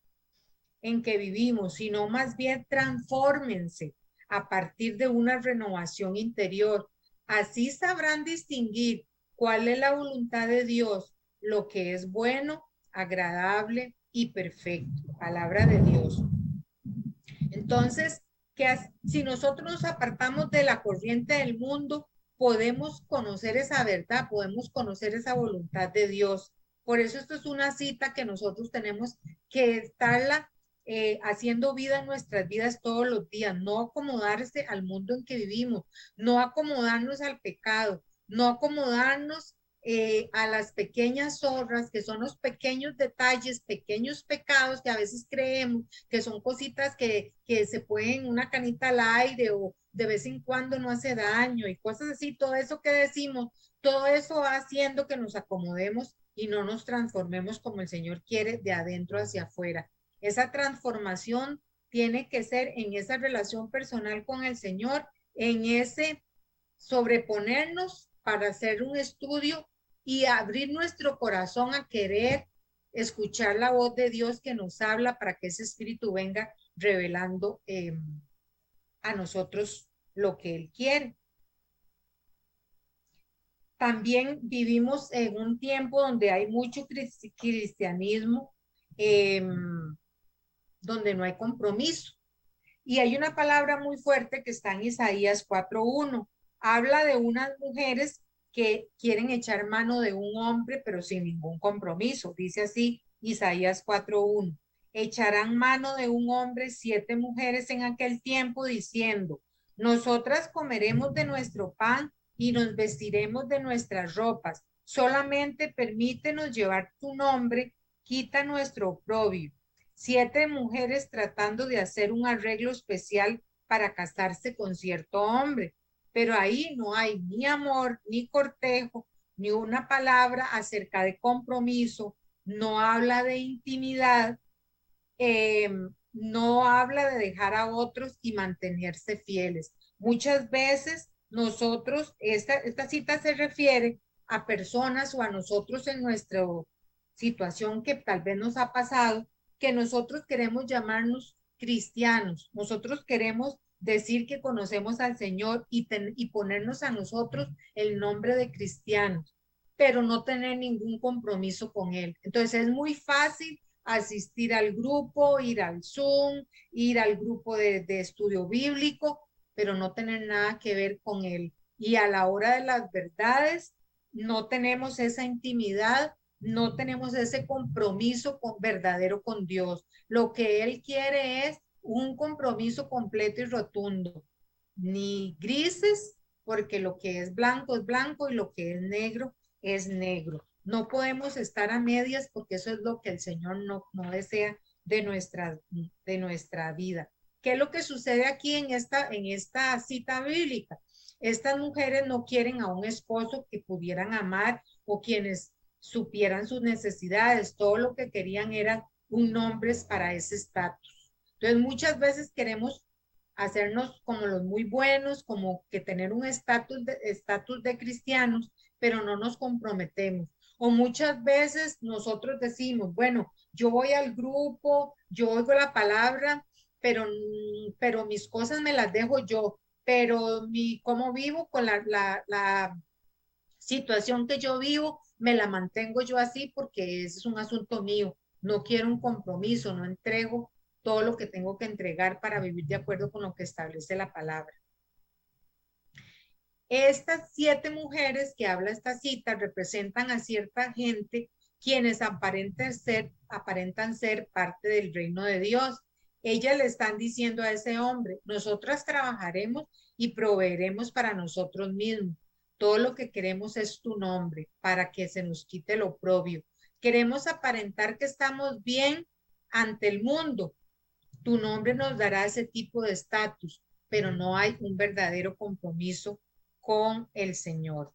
en que vivimos, sino más bien transfórmense a partir de una renovación interior. Así sabrán distinguir cuál es la voluntad de Dios, lo que es bueno, agradable y perfecto. Palabra de Dios. Entonces, si nosotros nos apartamos de la corriente del mundo, podemos conocer esa verdad, podemos conocer esa voluntad de Dios. Por eso esto es una cita que nosotros tenemos que estarla haciendo vida en nuestras vidas todos los días, no acomodarse al mundo en que vivimos, no acomodarnos al pecado, no acomodarnos a las pequeñas zorras, que son los pequeños detalles, pequeños pecados que a veces creemos que son cositas que se pueden una canita al aire o de vez en cuando no hace daño y cosas así, todo eso que decimos, todo eso va haciendo que nos acomodemos y no nos transformemos como el Señor quiere de adentro hacia afuera. Esa transformación tiene que ser en esa relación personal con el Señor, en ese sobreponernos para hacer un estudio y abrir nuestro corazón a querer escuchar la voz de Dios que nos habla para que ese espíritu venga revelando a nosotros lo que Él quiere. También vivimos en un tiempo donde hay mucho cristianismo, donde no hay compromiso. Y hay una palabra muy fuerte que está en Isaías 4:1. Habla de unas mujeres que quieren echar mano de un hombre, pero sin ningún compromiso. Dice así Isaías 4:1. Echarán mano de un hombre 7 mujeres en aquel tiempo, diciendo, nosotras comeremos de nuestro pan y nos vestiremos de nuestras ropas. Solamente permítenos llevar tu nombre, quita nuestro oprobio. 7 mujeres tratando de hacer un arreglo especial para casarse con cierto hombre, pero ahí no hay ni amor, ni cortejo, ni una palabra acerca de compromiso, no habla de intimidad, eh, no habla de dejar a otros y mantenerse fieles. Muchas veces nosotros, esta cita se refiere a personas o a nosotros en nuestra situación que tal vez nos ha pasado, que nosotros queremos llamarnos cristianos, nosotros queremos decir que conocemos al Señor y ponernos a nosotros el nombre de cristianos, pero no tener ningún compromiso con Él. Entonces es muy fácil asistir al grupo, ir al Zoom, ir al grupo de estudio bíblico, pero no tener nada que ver con Él. Y a la hora de las verdades, no tenemos esa intimidad, no tenemos ese compromiso verdadero con Dios. Lo que Él quiere es un compromiso completo y rotundo. Ni grises, porque lo que es blanco y lo que es negro. No podemos estar a medias porque eso es lo que el Señor no desea de nuestra vida. ¿Qué es lo que sucede aquí en esta cita bíblica? Estas mujeres no quieren a un esposo que pudieran amar o quienes supieran sus necesidades. Todo lo que querían era un nombre para ese estatus. Entonces muchas veces queremos hacernos como los muy buenos, como que tener un estatus de cristianos, pero no nos comprometemos. O muchas veces nosotros decimos, bueno, yo voy al grupo, yo oigo la palabra, pero mis cosas me las dejo yo, pero cómo vivo con la situación que yo vivo, me la mantengo yo así porque ese es un asunto mío. No quiero un compromiso, no entrego todo lo que tengo que entregar para vivir de acuerdo con lo que establece la palabra. Estas 7 mujeres que habla esta cita representan a cierta gente quienes aparentan ser parte del reino de Dios. Ellas le están diciendo a ese hombre, nosotras trabajaremos y proveeremos para nosotros mismos. Todo lo que queremos es tu nombre para que se nos quite lo oprobio. Queremos aparentar que estamos bien ante el mundo. Tu nombre nos dará ese tipo de estatus, pero no hay un verdadero compromiso con el Señor.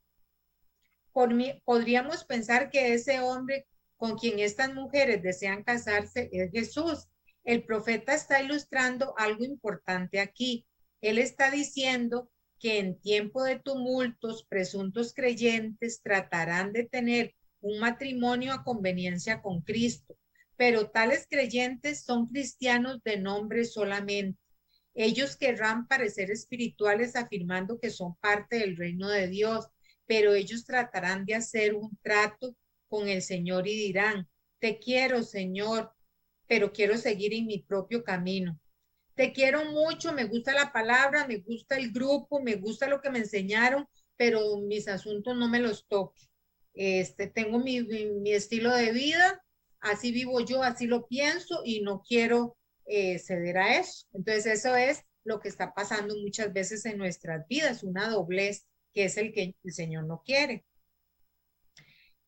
Podríamos pensar que ese hombre con quien estas mujeres desean casarse es Jesús. El profeta está ilustrando algo importante aquí. Él está diciendo que en tiempo de tumultos, presuntos creyentes tratarán de tener un matrimonio a conveniencia con Cristo, pero tales creyentes son cristianos de nombre solamente. Ellos querrán parecer espirituales afirmando que son parte del reino de Dios, pero ellos tratarán de hacer un trato con el Señor y dirán, te quiero, Señor, pero quiero seguir en mi propio camino. Te quiero mucho, me gusta la palabra, me gusta el grupo, me gusta lo que me enseñaron, pero mis asuntos no me los toque. Tengo mi estilo de vida, así vivo yo, así lo pienso y no quiero ceder a eso. Entonces eso es lo que está pasando muchas veces en nuestras vidas, una doblez que es el que el Señor no quiere.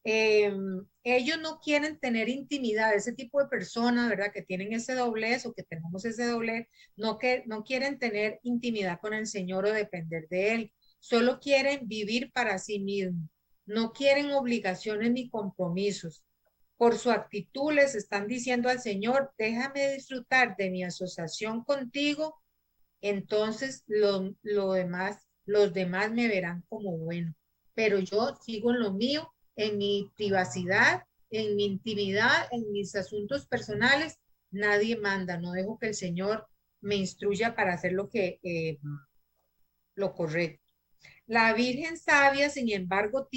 Ellos no quieren tener intimidad, ese tipo de personas, ¿verdad? Que tienen ese doblez o que tenemos ese doblez, no quieren tener intimidad con el Señor o depender de Él, solo quieren vivir para sí mismos, no quieren obligaciones ni compromisos. Por su actitud les están diciendo al Señor, déjame disfrutar de mi asociación contigo, entonces los demás me verán como bueno, pero yo sigo en lo mío, en mi privacidad, en mi intimidad, en mis asuntos personales, nadie manda, no dejo que el Señor me instruya para hacer lo correcto. La Virgen sabia, sin embargo,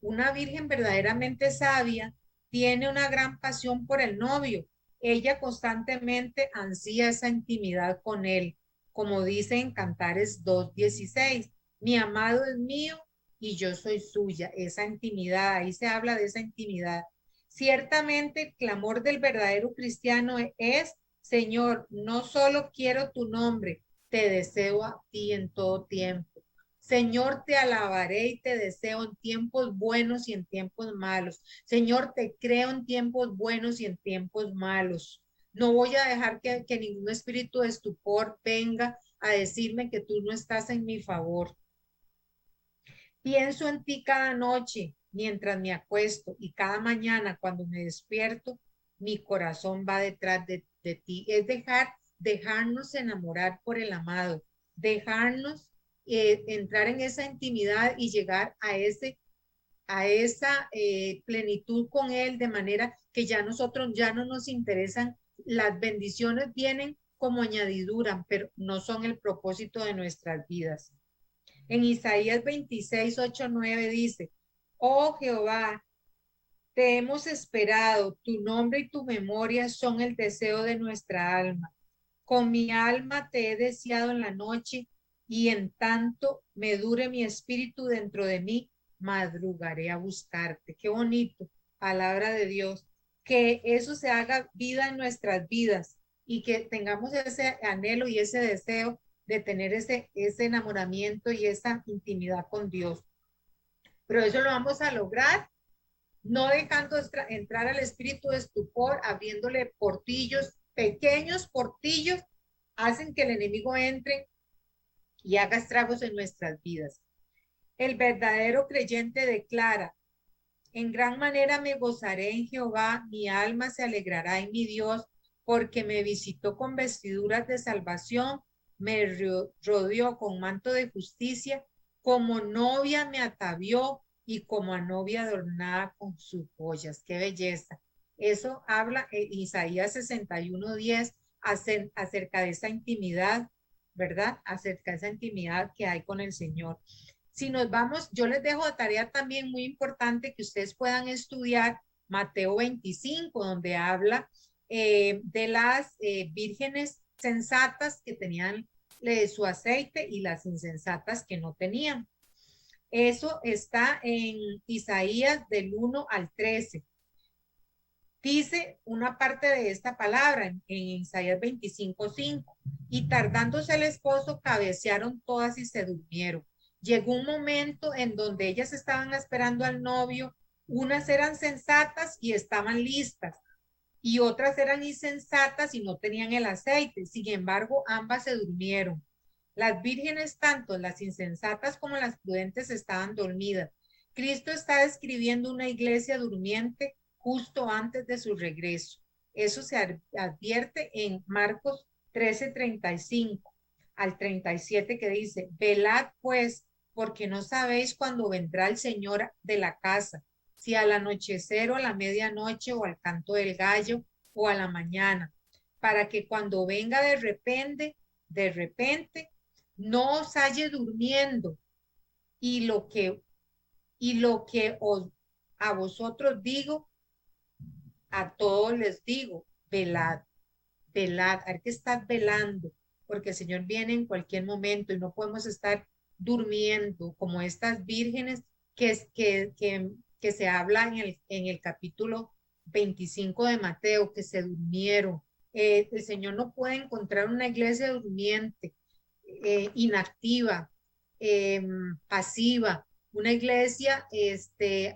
una virgen verdaderamente sabia, tiene una gran pasión por el novio. Ella constantemente ansía esa intimidad con él, como dice en Cantares 2:16. Mi amado es mío y yo soy suya. Esa intimidad, ahí se habla de esa intimidad. Ciertamente el clamor del verdadero cristiano es, Señor, no solo quiero tu nombre, te deseo a ti en todo tiempo. Señor, te alabaré y te deseo en tiempos buenos y en tiempos malos. Señor, te creo en tiempos buenos y en tiempos malos. No voy a dejar que ningún espíritu de estupor venga a decirme que tú no estás en mi favor. Pienso en ti cada noche mientras me acuesto y cada mañana cuando me despierto, mi corazón va detrás de ti. Es dejarnos enamorar por el amado, dejarnos entrar en esa intimidad y llegar a esa plenitud con Él, de manera que ya nosotros ya no nos interesan, las bendiciones vienen como añadidura, pero no son el propósito de nuestras vidas. En Isaías 26:8-9 dice, oh Jehová, te hemos esperado, tu nombre y tu memoria son el deseo de nuestra alma. Con mi alma te he deseado en la noche y en tanto me dure mi espíritu dentro de mí, madrugaré a buscarte. Qué bonito, palabra de Dios. Que eso se haga vida en nuestras vidas y que tengamos ese anhelo y ese deseo de tener ese enamoramiento y esa intimidad con Dios. Pero eso lo vamos a lograr no dejando entrar al espíritu de estupor, abriéndole portillos, pequeños portillos, hacen que el enemigo entre y haga estragos en nuestras vidas. El verdadero creyente declara, en gran manera me gozaré en Jehová, mi alma se alegrará en mi Dios, porque me visitó con vestiduras de salvación, me rodeó con manto de justicia, como novia me atavió y como a novia adornada con sus joyas. ¡Qué belleza! Eso habla en Isaías 61:10 acerca de esa intimidad, ¿verdad? Acerca de esa intimidad que hay con el Señor. Si nos vamos, yo les dejo de tarea también muy importante que ustedes puedan estudiar Mateo 25, donde habla de las vírgenes sensatas que tenían su aceite y las insensatas que no tenían. Eso está en Isaías del 1 al 13. Dice una parte de esta palabra en Isaías 25:5. Y tardándose el esposo, cabecearon todas y se durmieron. Llegó un momento en donde ellas estaban esperando al novio, unas eran sensatas y estaban listas, y otras eran insensatas y no tenían el aceite. Sin embargo, ambas se durmieron. Las vírgenes, tanto las insensatas como las prudentes, estaban dormidas. Cristo está describiendo una iglesia durmiente justo antes de su regreso. Eso se advierte en Marcos 13:35-37, que dice, velad pues, porque no sabéis cuándo vendrá el Señor de la casa, si al anochecer o a la medianoche o al canto del gallo o a la mañana, para que cuando venga de repente, no os halle durmiendo, y lo que a vosotros digo, a todos les digo, velad, velad, hay que estar velando, porque el Señor viene en cualquier momento y no podemos estar durmiendo como estas vírgenes que se habla en el capítulo 25 de Mateo, que se durmieron. El Señor no puede encontrar una iglesia durmiente, inactiva, pasiva, una iglesia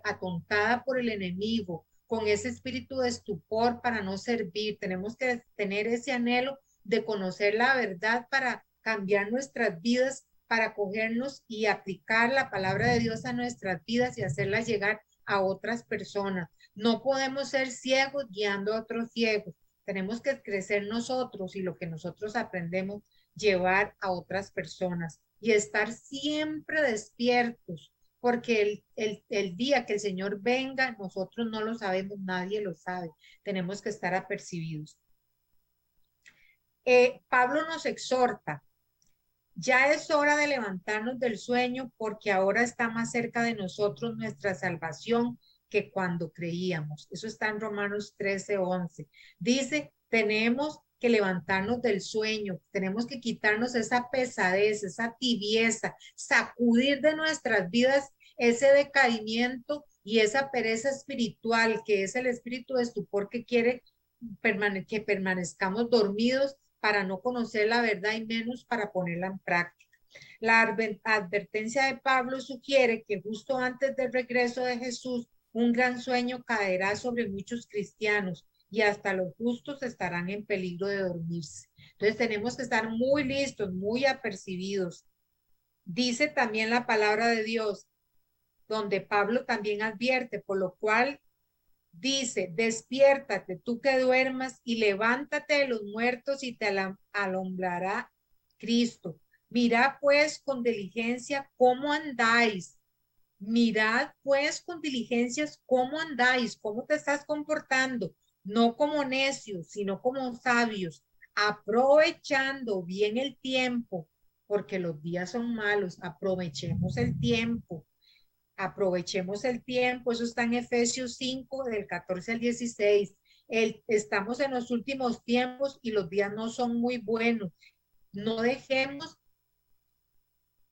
atontada por el enemigo, con ese espíritu de estupor para no servir. Tenemos que tener ese anhelo de conocer la verdad para cambiar nuestras vidas, para cogernos y aplicar la palabra de Dios a nuestras vidas y hacerla llegar a otras personas. No podemos ser ciegos guiando a otros ciegos. Tenemos que crecer nosotros y lo que nosotros aprendemos llevar a otras personas y estar siempre despiertos, porque el día que el Señor venga, nosotros no lo sabemos, nadie lo sabe. Tenemos que estar apercibidos. Pablo nos exhorta, ya es hora de levantarnos del sueño porque ahora está más cerca de nosotros nuestra salvación que cuando creíamos. Eso está en Romanos 13:11. Dice, tenemos que levantarnos del sueño, tenemos que quitarnos esa pesadez, esa tibieza, sacudir de nuestras vidas ese decaimiento y esa pereza espiritual que es el espíritu de estupor que quiere que permanezcamos dormidos para no conocer la verdad y menos para ponerla en práctica. La advertencia de Pablo sugiere que justo antes del regreso de Jesús, un gran sueño caerá sobre muchos cristianos y hasta los justos estarán en peligro de dormirse. Entonces tenemos que estar muy listos, muy apercibidos. Dice también la palabra de Dios, donde Pablo también advierte, por lo cual dice, despiértate tú que duermas y levántate de los muertos y te alumbrará Cristo. Mirad pues con diligencia cómo andáis. Mirad pues con diligencias cómo andáis, cómo te estás comportando, no como necios, sino como sabios, aprovechando bien el tiempo, porque los días son malos, aprovechemos el tiempo. Aprovechemos el tiempo, eso está en Efesios 5, del 14 al 16. Estamos en los últimos tiempos y los días no son muy buenos. No dejemos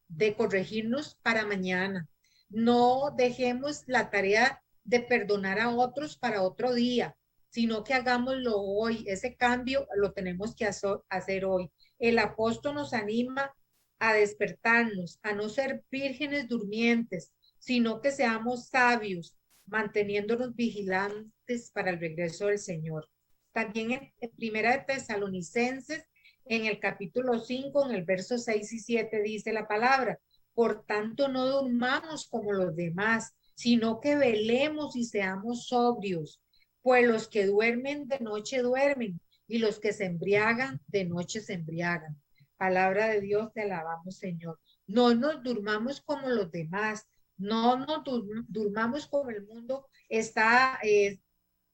de corregirnos para mañana. No dejemos la tarea de perdonar a otros para otro día, sino que hagámoslo hoy. Ese cambio lo tenemos que hacer hoy. El apóstol nos anima a despertarnos, a no ser vírgenes durmientes, sino que seamos sabios, manteniéndonos vigilantes para el regreso del Señor. También en Primera de Tesalonicenses, en el capítulo 5, en el verso 6 y 7, dice la palabra, por tanto no durmamos como los demás, sino que velemos y seamos sobrios, pues los que duermen de noche duermen, y los que se embriagan de noche se embriagan. Palabra de Dios, te alabamos, Señor. No nos durmamos como los demás, no nos durmamos como el mundo está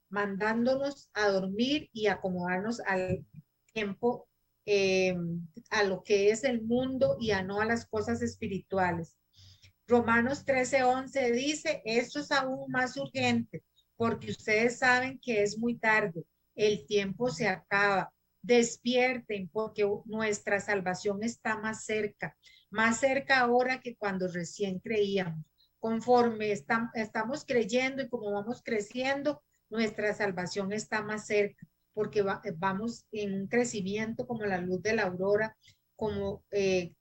mandándonos a dormir y acomodarnos al tiempo, eh, a lo que es el mundo y a no a las cosas espirituales. Romanos 13:11 dice, esto es aún más urgente, porque ustedes saben que es muy tarde, el tiempo se acaba. Despierten, porque nuestra salvación está más cerca ahora que cuando recién creíamos. Conforme estamos creyendo y como vamos creciendo, nuestra salvación está más cerca, porque vamos en un crecimiento como la luz de la aurora, como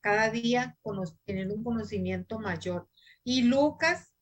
cada día teniendo un conocimiento mayor. Y Lucas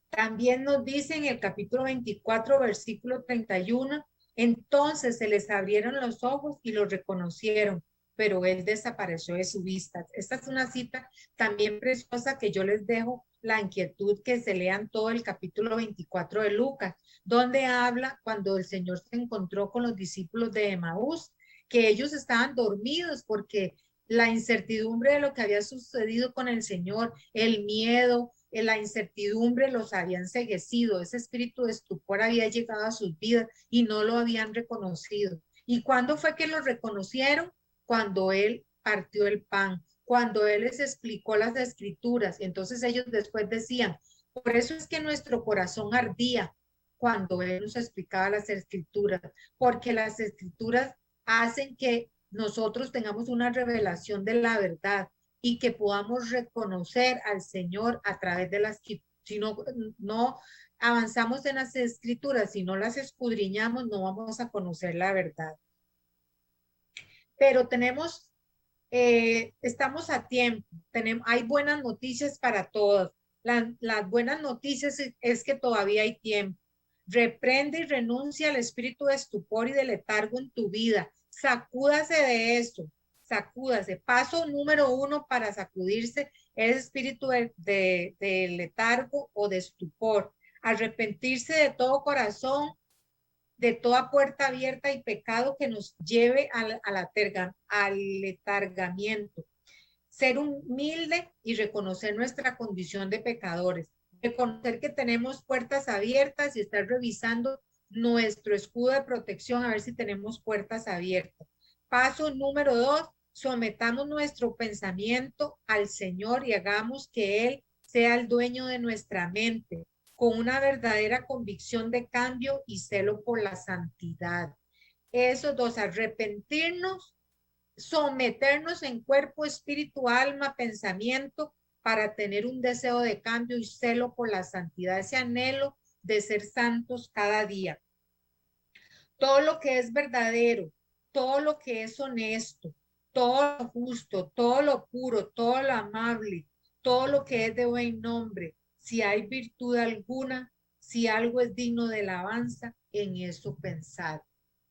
también nos dice en el capítulo 24, versículo 31, entonces se les abrieron los ojos y lo reconocieron, pero él desapareció de su vista. Esta es una cita también preciosa que yo les dejo la inquietud que se lean todo el capítulo 24 de Lucas, donde habla cuando el Señor se encontró con los discípulos de Emaús, que ellos estaban dormidos porque la incertidumbre de lo que había sucedido con el Señor, el miedo, la incertidumbre los habían enceguecido, ese espíritu de estupor había llegado a sus vidas y no lo habían reconocido. ¿Y cuándo fue que lo reconocieron? Cuando él partió el pan, cuando él les explicó las escrituras. Y entonces ellos después decían, por eso es que nuestro corazón ardía cuando él nos explicaba las escrituras, porque las escrituras hacen que nosotros tengamos una revelación de la verdad y que podamos reconocer al Señor a través de las, sino no avanzamos en las escrituras, si no las escudriñamos, no vamos a conocer la verdad. Pero estamos a tiempo, hay buenas noticias para todos. Las buenas noticias es que todavía hay tiempo. Reprende y renuncia al espíritu de estupor y de letargo en tu vida. Sacúdase de eso, sacúdase. Paso número 1 para sacudirse es espíritu de letargo o de estupor. Arrepentirse de todo corazón, de toda puerta abierta y pecado que nos lleve al letargamiento. Ser humilde y reconocer nuestra condición de pecadores. Reconocer que tenemos puertas abiertas y estar revisando nuestro escudo de protección a ver si tenemos puertas abiertas. Paso número 2, sometamos nuestro pensamiento al Señor y hagamos que Él sea el dueño de nuestra mente, con una verdadera convicción de cambio y celo por la santidad. Esos dos, arrepentirnos, someternos en cuerpo, espíritu, alma, pensamiento, para tener un deseo de cambio y celo por la santidad, ese anhelo de ser santos cada día. Todo lo que es verdadero, todo lo que es honesto, todo lo justo, todo lo puro, todo lo amable, todo lo que es de buen nombre, si hay virtud alguna, si algo es digno de alabanza, en eso pensad.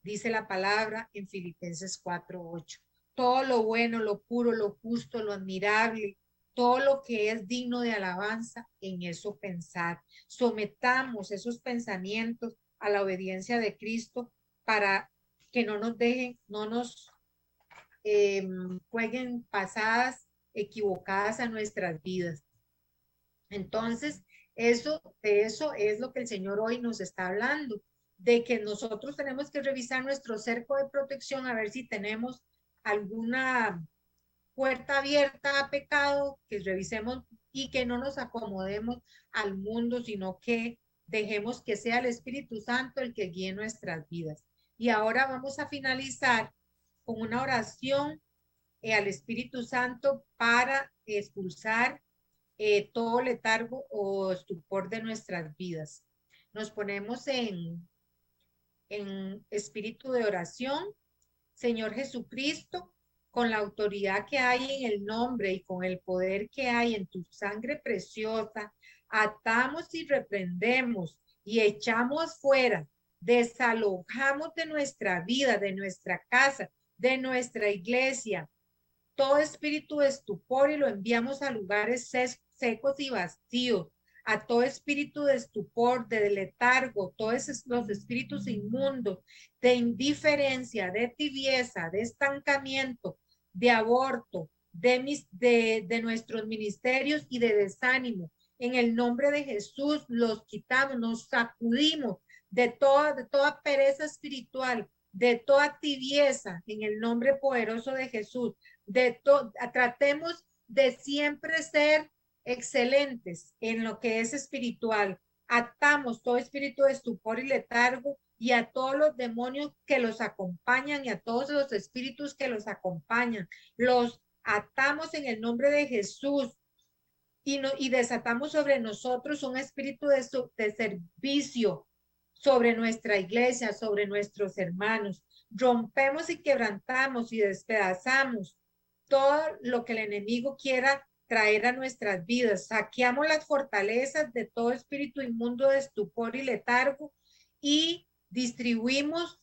Dice la palabra en Filipenses 4:8. Todo lo bueno, lo puro, lo justo, lo admirable, todo lo que es digno de alabanza, en eso pensad. Sometamos esos pensamientos a la obediencia de Cristo para que no nos dejen, no nos jueguen pasadas equivocadas a nuestras vidas. Entonces, de eso es lo que el Señor hoy nos está hablando, de que nosotros tenemos que revisar nuestro cerco de protección a ver si tenemos alguna puerta abierta a pecado, que revisemos y que no nos acomodemos al mundo, sino que dejemos que sea el Espíritu Santo el que guíe nuestras vidas. Y ahora vamos a finalizar con una oración al Espíritu Santo para expulsar todo letargo o estupor de nuestras vidas. Nos ponemos en espíritu de oración. Señor Jesucristo, con la autoridad que hay en el nombre y con el poder que hay en tu sangre preciosa, atamos y reprendemos y echamos fuera, desalojamos de nuestra vida, de nuestra casa, de nuestra iglesia, todo espíritu de estupor y lo enviamos a lugares secos y vacíos, a todo espíritu de estupor, de letargo, todos los espíritus inmundos, de indiferencia, de tibieza, de estancamiento, de aborto, de nuestros ministerios y de desánimo. En el nombre de Jesús los quitamos, nos sacudimos de toda pereza espiritual, de toda tibieza, en el nombre poderoso de Jesús. Tratemos de siempre ser excelentes en lo que es espiritual. Atamos todo espíritu de estupor y letargo y a todos los demonios que los acompañan y a todos los espíritus que los acompañan. Los atamos en el nombre de Jesús y desatamos sobre nosotros un espíritu de servicio sobre nuestra iglesia, sobre nuestros hermanos. Rompemos y quebrantamos y despedazamos todo lo que el enemigo quiera traer a nuestras vidas. Saqueamos las fortalezas de todo espíritu inmundo de estupor y letargo y distribuimos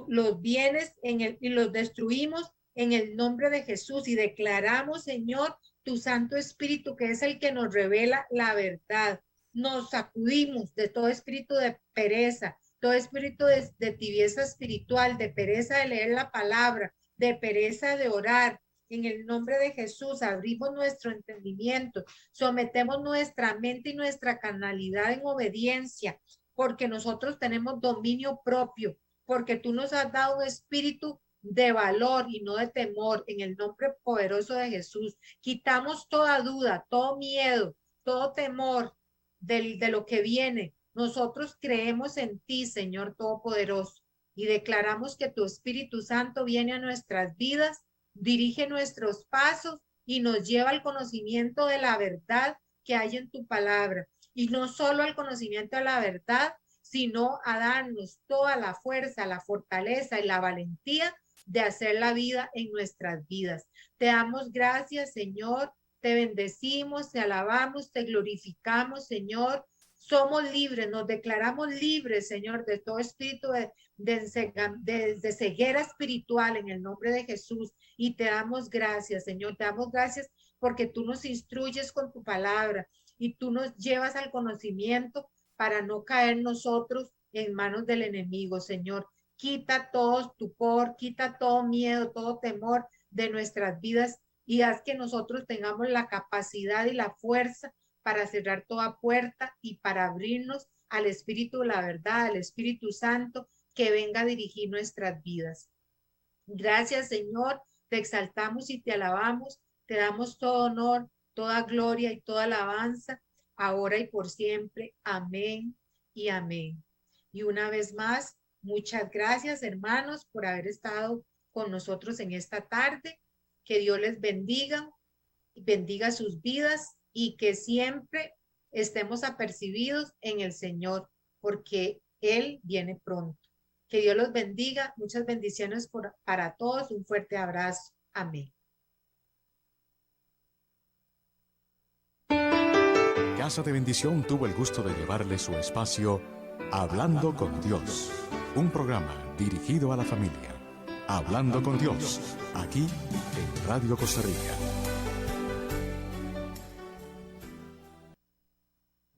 los bienes y los destruimos en el nombre de Jesús y declaramos, Señor, tu Santo Espíritu, que es el que nos revela la verdad. Nos sacudimos de todo espíritu de pereza, todo espíritu de tibieza espiritual, de pereza de leer la palabra, de pereza de orar. En el nombre de Jesús abrimos nuestro entendimiento, sometemos nuestra mente y nuestra carnalidad en obediencia, porque nosotros tenemos dominio propio, porque tú nos has dado un espíritu de valor y no de temor. En el nombre poderoso de Jesús quitamos toda duda, todo miedo, todo temor de lo que viene. Nosotros creemos en ti, Señor Todopoderoso, y declaramos que tu Espíritu Santo viene a nuestras vidas, dirige nuestros pasos y nos lleva al conocimiento de la verdad que hay en tu palabra. y no solo al conocimiento de la verdad, sino a darnos toda la fuerza, la fortaleza y la valentía de hacer la vida en nuestras vidas. Te damos gracias, Señor, te bendecimos, te alabamos, te glorificamos, Señor. Somos libres, nos declaramos libres, Señor, de todo espíritu de ceguera espiritual en el nombre de Jesús. Y te damos gracias, Señor, te damos gracias porque tú nos instruyes con tu palabra y tú nos llevas al conocimiento para no caer nosotros en manos del enemigo, Señor. Quita todo estupor, quita todo miedo, todo temor de nuestras vidas y haz que nosotros tengamos la capacidad y la fuerza para cerrar toda puerta y para abrirnos al Espíritu de la verdad, al Espíritu Santo que venga a dirigir nuestras vidas. Gracias, Señor, te exaltamos y te alabamos, te damos todo honor, toda gloria y toda alabanza, ahora y por siempre. Amén y amén. Y una vez más, muchas gracias, hermanos, por haber estado con nosotros en esta tarde. Que Dios les bendiga, bendiga sus vidas y que siempre estemos apercibidos en el Señor, porque Él viene pronto. Que Dios los bendiga. Muchas bendiciones para todos. Un fuerte abrazo. Amén. Casa de Bendición tuvo el gusto de llevarle su espacio Hablando con Dios, un programa dirigido a la familia. Hablando con Dios, aquí en Radio Costa Rica.